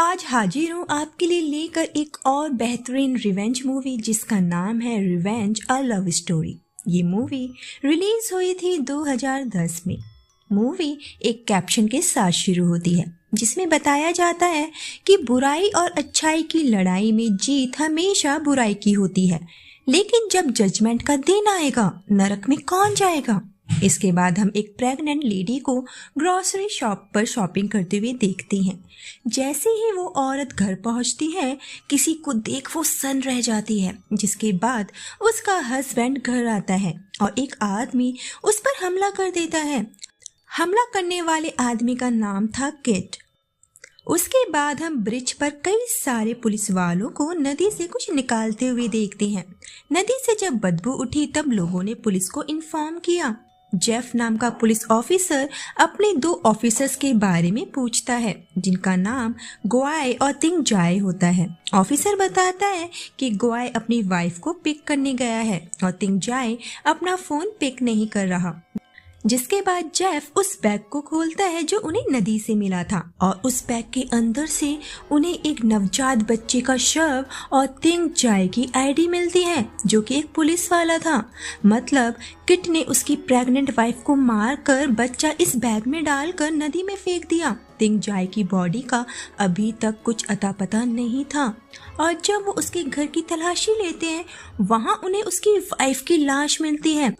आज हाजिर हूँ आपके लिए लेकर एक और बेहतरीन रिवेंज मूवी जिसका नाम है रिवेंज अ लव स्टोरी। ये मूवी रिलीज हुई थी 2010 में। मूवी एक कैप्शन के साथ शुरू होती है जिसमें बताया जाता है कि बुराई और अच्छाई की लड़ाई में जीत हमेशा बुराई की होती है, लेकिन जब जजमेंट का दिन आएगा नरक में कौन जाएगा। इसके बाद हम एक प्रेग्नेंट लेडी को ग्रोसरी शॉप पर शॉपिंग करते हुए देखते हैं। जैसे ही वो औरत घर पहुंचती है किसी को देख वो सन्न रह जाती है, जिसके बाद उसका हस्बैंड घर आता है और एक आदमी उस पर हमला कर देता है। हमला करने वाले आदमी का नाम था किट। उसके बाद हम ब्रिज पर कई सारे पुलिस वालों को नदी से कुछ निकालते हुए देखते हैं। नदी से जब बदबू उठी तब लोगों ने पुलिस को इन्फॉर्म किया। जेफ नाम का पुलिस ऑफिसर अपने 2 ऑफिसर्स के बारे में पूछता है जिनका नाम गोआई और तिंग जाए होता है। ऑफिसर बताता है कि गोआई अपनी वाइफ को पिक करने गया है और तिंग जाए अपना फोन पिक नहीं कर रहा। जिसके बाद जेफ उस बैग को खोलता है जो उन्हें नदी से मिला था और उस बैग के अंदर से उन्हें एक नवजात बच्चे का शव और तिंग जाए की आईडी मिलती है जो कि एक पुलिस वाला था। मतलब किट ने उसकी प्रेग्नेंट वाइफ को मारकर बच्चा इस बैग में डालकर नदी में फेंक दिया। तिंग जाए की बॉडी का अभी तक कुछ अता पता नहीं था और जब वो उसके घर की तलाशी लेते हैं वहां उन्हें उसकी वाइफ की लाश मिलती है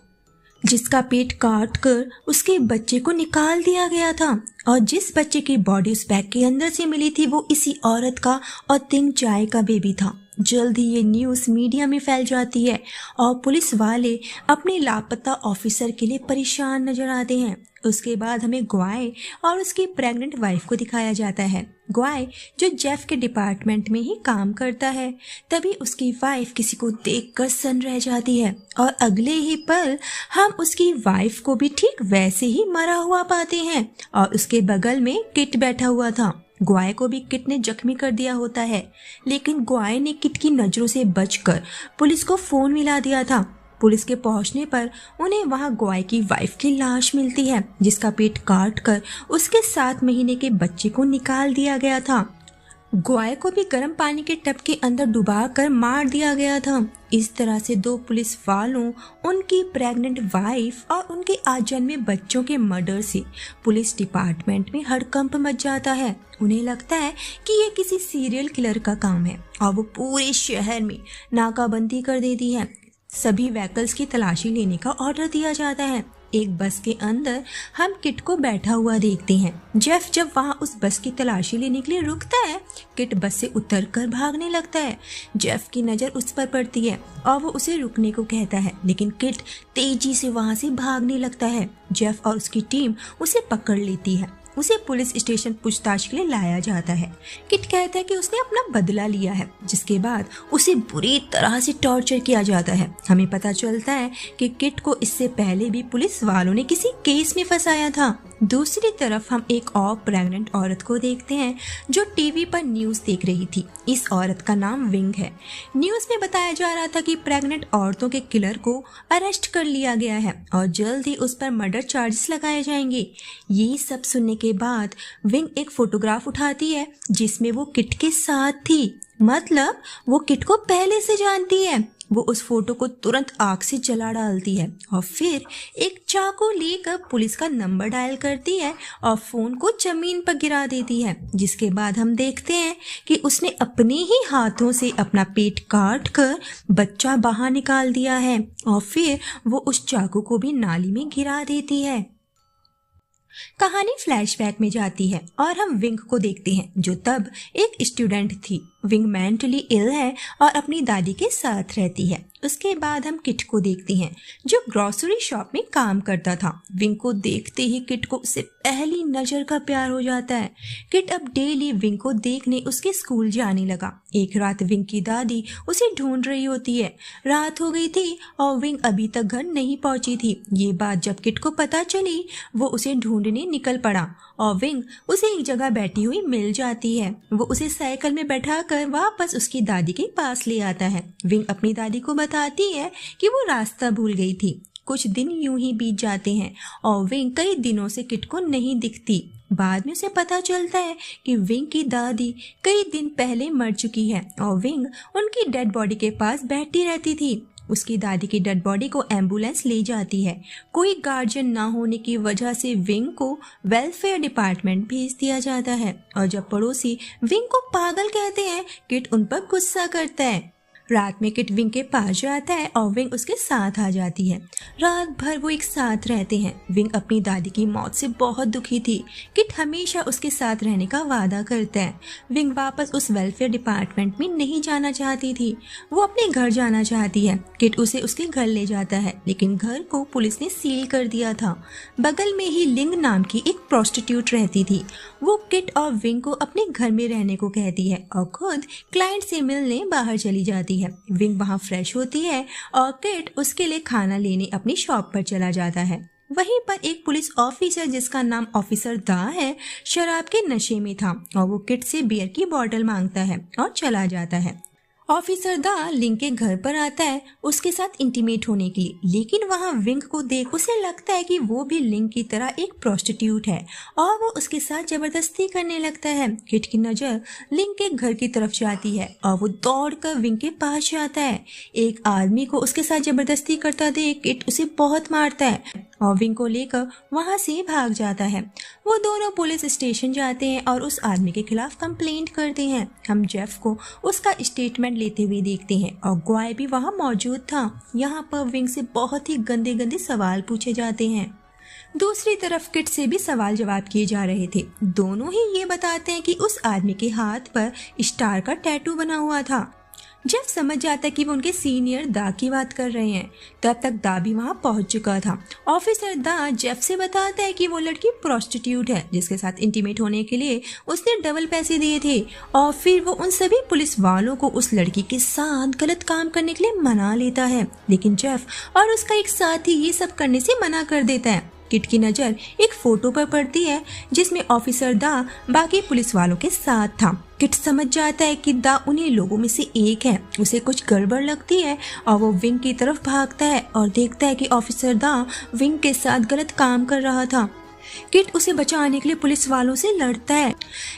जिसका पेट काट कर उसके बच्चे को निकाल दिया गया था और जिस बच्चे की बॉडी उस बैग के अंदर से मिली थी वो इसी औरत का और तिंग जाए का बेबी था। जल्द ही ये न्यूज़ मीडिया में फैल जाती है और पुलिस वाले अपने लापता ऑफिसर के लिए परेशान नजर आते हैं। उसके बाद हमें ग्वाई और उसकी प्रेग्नेंट वाइफ को दिखाया जाता है। ग्वाई जो जेफ के डिपार्टमेंट में ही काम करता है, तभी उसकी वाइफ किसी को देखकर सन्न रह जाती है और अगले ही पल हम उसकी वाइफ को भी ठीक वैसे ही मरा हुआ पाते हैं और उसके बगल में किट बैठा हुआ था। ग्वाई को भी किट ने जख्मी कर दिया होता है, लेकिन ग्वाई ने किट की नजरों से बचकर पुलिस को फोन मिला दिया था। पुलिस के पहुंचने पर उन्हें वहां ग्वाई की वाइफ की लाश मिलती है जिसका पेट काट कर उसके 7 महीने के बच्चे को निकाल दिया गया था। ग्वाई को भी गर्म पानी के टब के अंदर डुबा कर मार दिया गया था। इस तरह से 2 पुलिस वालों, उनकी प्रेग्नेंट वाइफ और उनके आजन्मे बच्चों के मर्डर से पुलिस डिपार्टमेंट में हड़कंप मच जाता है। उन्हें लगता है कि ये किसी सीरियल किलर का काम है और वो पूरे शहर में नाकाबंदी कर देती है। सभी व्हीकल्स की तलाशी लेने का ऑर्डर दिया जाता है। एक बस के अंदर हम किट को बैठा हुआ देखते हैं। जेफ जब वहां उस बस की तलाशी लेने के लिए रुकता है, किट बस से उतरकर भागने लगता है। जेफ की नज़र उस पर पड़ती है और वो उसे रुकने को कहता है, लेकिन किट तेजी से वहां से भागने लगता है। जेफ और उसकी टीम उसे पकड़ लेती है। उसे पुलिस स्टेशन पूछताछ के लिए लाया जाता है। किट कहता है कि उसने अपना बदला लिया है, जिसके बाद उसे बुरी तरह से टॉर्चर किया जाता है। हमें पता चलता है कि किट को इससे पहले भी पुलिस वालों ने किसी केस में फंसाया था। दूसरी तरफ हम एक और प्रेग्नेंट औरत को देखते हैं जो टीवी पर न्यूज़ देख रही थी। इस औरत का नाम विंग है। न्यूज़ में बताया जा रहा था कि प्रेग्नेंट औरतों के किलर को अरेस्ट कर लिया गया है और जल्द ही उस पर मर्डर चार्जेस लगाए जाएंगे। ये सब सुनने के बाद विंग एक फोटोग्राफ उठाती है जिसमें वो किट के साथ थी। मतलब वो किट को पहले से जानती है। वो उस फोटो को तुरंत आग से जला डालती है और फिर एक चाकू लेकर पुलिस का नंबर डायल करती है और फोन को जमीन पर गिरा देती है। जिसके बाद हम देखते हैं कि उसने अपने ही हाथों से अपना पेट काट कर बच्चा बाहर निकाल दिया है और फिर वो उस चाकू को भी नाली में गिरा देती है। कहानी फ्लैशबैक में जाती है और हम विंग को देखते हैं जो तब एक स्टूडेंट थी। विंग मेंटली इल है और अपनी दादी के साथ रहती है। उसके बाद हम किट को देखते हैं जो ग्रोसरी शॉप में काम करता था। विंग को देखते ही किट को उससे पहली नज़र का प्यार हो जाता है। किट अब डेली विंग को देखने उसके स्कूल जाने लगा। एक रात विंग की दादी उसे ढूंढ रही होती है। रात हो गई थी और विंग अभी तक घर नहीं पहुंची थी। ये बात जब किट को पता चली वो उसे ढूंढने निकल पड़ा और विंग उसे एक जगह बैठी हुई मिल जाती है। वो उसे साइकिल में बैठा कर वापस उसकी दादी के पास ले आता है। विंग अपनी दादी को बताती है कि वो रास्ता भूल गई थी। कुछ दिन यूं ही बीत जाते हैं और विंग कई दिनों से किट को नहीं दिखती। बाद में उसे पता चलता है कि विंग की दादी कई दिन पहले मर चुकी है और विंग उनकी डेड बॉडी के पास बैठी रहती थी। उसकी दादी की डेड बॉडी को एम्बुलेंस ले जाती है। कोई गार्जियन ना होने की वजह से विंग को वेलफेयर डिपार्टमेंट भेज दिया जाता है और जब पड़ोसी विंग को पागल कहते हैं, किट उन पर गुस्सा करता है। रात में किट विंग के पास जाता है और विंग उसके साथ आ जाती है। रात भर वो एक साथ रहते हैं। विंग अपनी दादी की मौत से बहुत दुखी थी। किट हमेशा उसके साथ रहने का वादा करता है। विंग वापस उस वेलफेयर डिपार्टमेंट में नहीं जाना चाहती थी। वो अपने घर जाना चाहती है। किट उसे उसके घर ले जाता है, लेकिन घर को पुलिस ने सील कर दिया था। बगल में ही लिंग नाम की एक प्रोस्टिट्यूट रहती थी। वो किट और विंग को अपने घर में रहने को कहती है और खुद क्लाइंट से मिलने बाहर चली जाती है। विंग वहां फ्रेश होती है और किट उसके लिए खाना लेने अपनी शॉप पर चला जाता है। वहीं पर एक पुलिस ऑफिसर जिसका नाम ऑफिसर दा है, शराब के नशे में था और वो किट से बियर की बोतल मांगता है और चला जाता है। ऑफिसर दा लिंग के घर पर आता है उसके साथ इंटीमेट होने के लिए, लेकिन वहां विंग को देख उसे लगता है कि वो भी लिंग की तरह एक प्रोस्टिट्यूट है और वो उसके साथ जबरदस्ती करने लगता है। किट की नजर लिंग के घर की तरफ जाती है और वो दौड़कर विंग के पास जाता है। एक आदमी को उसके साथ जबरदस्ती करता देख किट उसे बहुत मारता है और विंग को लेकर वहां से भाग जाता है। वो दोनों पुलिस स्टेशन जाते हैं और उस आदमी के खिलाफ कंप्लेंट करते हैं। हम जेफ को उसका स्टेटमेंट लेते हुए देखते हैं और ग्वाय भी वहां मौजूद था। यहाँ पर विंग से बहुत ही गंदे गंदे सवाल पूछे जाते हैं। दूसरी तरफ किट से भी सवाल जवाब किए जा रहे थे। दोनों ही ये बताते हैं कि उस आदमी के हाथ पर स्टार का टैटू बना हुआ था। जेफ समझ जाता है कि वो उनके सीनियर दा की बात कर रहे हैं। तब तक दा भी वहां पहुंच चुका था। ऑफिसर दा जेफ से बताता है कि वो लड़की प्रोस्टिट्यूट है जिसके साथ इंटीमेट होने के लिए उसने डबल पैसे दिए थे और फिर वो उन सभी पुलिस वालों को उस लड़की के साथ गलत काम करने के लिए मना लेता है, लेकिन जेफ और उसका एक साथी ये सब करने से मना कर देता है। किट की नजर एक फोटो पर पड़ती है जिसमें ऑफिसर दा बाकी पुलिस वालों के साथ था। किट समझ जाता है कि दा उन्हीं लोगों में से एक है। उसे कुछ गड़बड़ लगती है और वो विंग की तरफ भागता है और देखता है कि ऑफिसर दा विंग के साथ गलत काम कर रहा था। किट उसे बचाने के लिए पुलिस वालों से लड़ता है,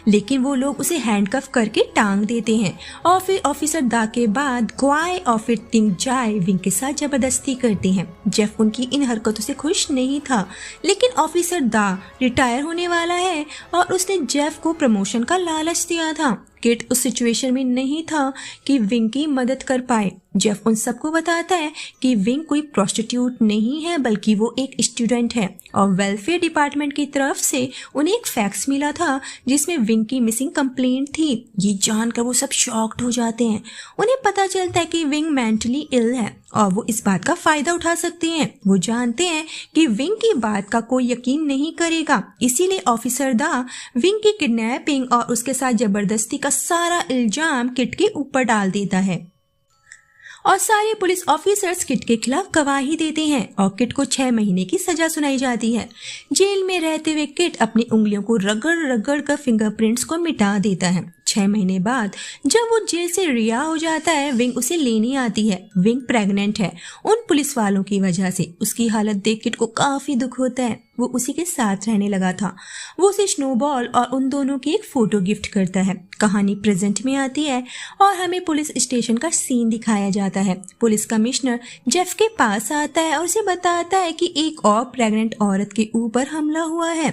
लेकिन वो लोग उसे हैंडकफ करके टांग देते हैं और फिर ऑफिसर दा के बाद ग्वाय और फिर टिंग जाय विंग के साथ जबरदस्ती करते हैं। जेफ उनकी इन हरकतों से खुश नहीं था, लेकिन ऑफिसर दा रिटायर होने वाला है और उसने जेफ को प्रमोशन का लालच दिया था। किट उस सिचुएशन में नहीं था कि विंग की मदद कर पाए। जेफ उन सबको बताता है कि विंग कोई प्रोस्टिट्यूट नहीं है बल्कि वो एक स्टूडेंट है और वेलफेयर डिपार्टमेंट की तरफ से उन्हें एक फैक्स मिला था जिसमें विंग की मिसिंग कंप्लेंट थी। ये जानकर वो सब शॉक्ड हो जाते हैं। उन्हें पता चलता है कि विंग मेंटली इल है और वो इस बात का फायदा उठा सकते हैं। वो जानते हैं कि विंग की बात का कोई यकीन नहीं करेगा, इसीलिए ऑफिसर दा विंग की किडनैपिंग और उसके साथ जबरदस्ती का सारा इल्जाम किट के ऊपर डाल देता है और सारे पुलिस ऑफिसर्स किट के खिलाफ गवाही देते हैं और किट को 6 महीने की सजा सुनाई जाती है। जेल में रहते हुए किट अपनी उंगलियों को रगड़ रगड़ कर फिंगरप्रिंट्स को मिटा देता है। 6 महीने बाद जब वो जेल से रिहा हो जाता है, विंग उसे लेने आती है। विंग प्रेग्नेंट है उन पुलिस वालों की वजह से। उसकी हालत देख किट को काफी दुख होता है। वो उसी के साथ रहने लगा था। वो उसे स्नोबॉल और उन दोनों की एक फोटो गिफ्ट करता है। कहानी प्रेजेंट में आती है और हमें पुलिस स्टेशन का सीन दिखाया जाता है। पुलिस कमिश्नर जेफ के पास आता है और उसे बताता है कि एक और प्रेग्नेंट औरत के ऊपर हमला हुआ है।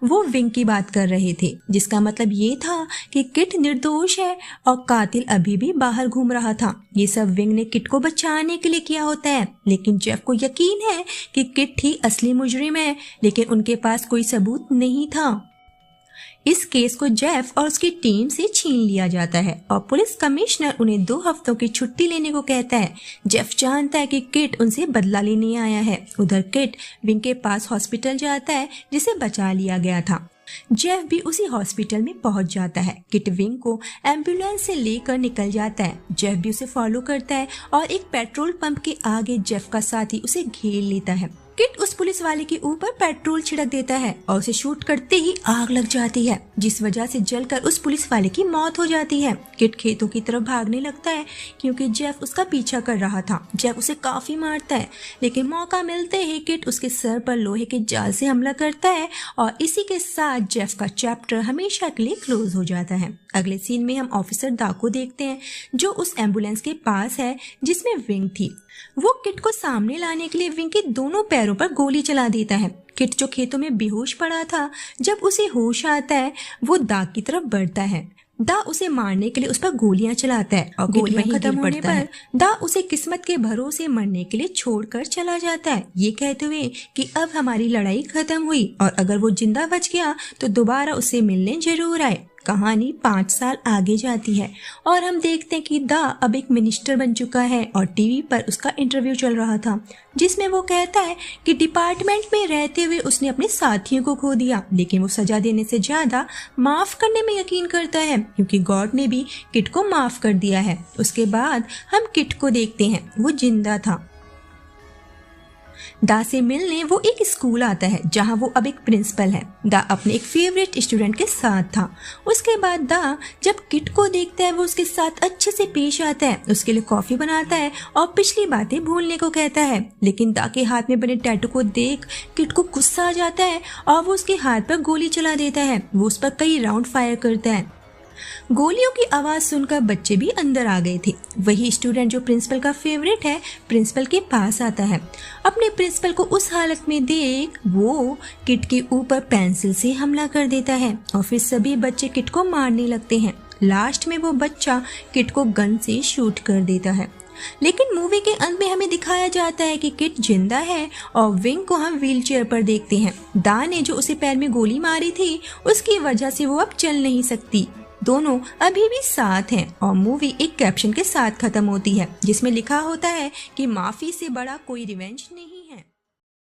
वो विंग की बात कर रहे थे, जिसका मतलब ये था कि किट निर्दोष है और कातिल अभी भी बाहर घूम रहा था। ये सब विंग ने किट को बचाने के लिए किया होता है, लेकिन जेफ को यकीन है कि किट ही असली मुजरिम है, लेकिन उनके पास कोई सबूत नहीं था। इस केस को जेफ और उसकी टीम से छीन लिया जाता है और पुलिस कमिश्नर उन्हें 2 हफ्तों की छुट्टी लेने को कहता है। जेफ जानता है कि किट उनसे बदला लेने आया है। उधर किट विंग के पास हॉस्पिटल जाता है जिसे बचा लिया गया था। जेफ भी उसी हॉस्पिटल में पहुंच जाता है। किट विंग को एम्बुलेंस से लेकर निकल जाता है। जेफ भी उसे फॉलो करता है और एक पेट्रोल पंप के आगे जेफ का साथी उसे घेर लेता है। किट उस पुलिस वाले के ऊपर पेट्रोल छिड़क देता है और उसे शूट करते ही आग लग जाती है, जिस वजह से जलकर उस पुलिस वाले की मौत हो जाती है। किट खेतों की तरफ भागने लगता है क्योंकि जेफ उसका पीछा कर रहा था। जेफ उसे काफी मारता है, लेकिन मौका मिलते ही किट उसके सर पर लोहे के जाल से हमला करता है और इसी के साथ जेफ का चैप्टर हमेशा के लिए क्लोज हो जाता है। अगले सीन में हम ऑफिसर दा को देखते हैं जो उस एम्बुलेंस के पास है जिसमें विंग थी। वो किट को सामने लाने के लिए विंग के दोनों पैरों पर गोली चला देता है। किट जो खेतों में बेहोश पड़ा था, जब उसे होश आता है वो दा की तरफ बढ़ता है। दा उसे मारने के लिए उस पर गोलियां चलाता है और गोलियां खत्म होने पर दा उसे किस्मत के भरोसे मरने के लिए छोड़कर चला जाता है, ये कहते हुए कि अब हमारी लड़ाई खत्म हुई और अगर वो जिंदा बच गया तो दोबारा उसे मिलने जरूर आए। कहानी 5 साल आगे जाती है और हम देखते हैं कि दा अब एक मिनिस्टर बन चुका है और टीवी पर उसका इंटरव्यू चल रहा था जिसमें वो कहता है कि डिपार्टमेंट में रहते हुए उसने अपने साथियों को खो दिया, लेकिन वो सजा देने से ज्यादा माफ करने में यकीन करता है क्योंकि गॉड ने भी किट को माफ कर दिया है। उसके बाद हम किट को देखते हैं, वो जिंदा था। दा से मिलने वो एक स्कूल आता है जहां वो अब एक प्रिंसिपल है। दा अपने एक फेवरेट स्टूडेंट के साथ था। उसके बाद दा जब किट को देखता है वो उसके साथ अच्छे से पेश आता है, उसके लिए कॉफी बनाता है और पिछली बातें भूलने को कहता है। लेकिन दा के हाथ में बने टैटू को देख किट को गुस्सा आ जाता है और वो उसके हाथ पर गोली चला देता है। वो उस पर कई राउंड फायर करता है। गोलियों की आवाज सुनकर बच्चे भी अंदर आ गए थे। वही स्टूडेंट जो प्रिंसिपल का फेवरेट है प्रिंसिपल के पास आता है। अपने प्रिंसिपल को उस हालत में देख वो किट के ऊपर पेंसिल से हमला कर देता है और फिर सभी बच्चे किट को मारने लगते हैं। लास्ट में वो बच्चा किट को गन से शूट कर देता है। लेकिन मूवी के अंत में हमें दिखाया जाता है कि किट जिंदा है और विंग को हम व्हीलचेयर पर देखते हैं। दा ने जो उसे पैर में गोली मारी थी उसकी वजह से वो अब चल नहीं सकती। दोनों अभी भी साथ हैं और मूवी एक कैप्शन के साथ खत्म होती है जिसमें लिखा होता है कि माफी से बड़ा कोई रिवेंज नहीं।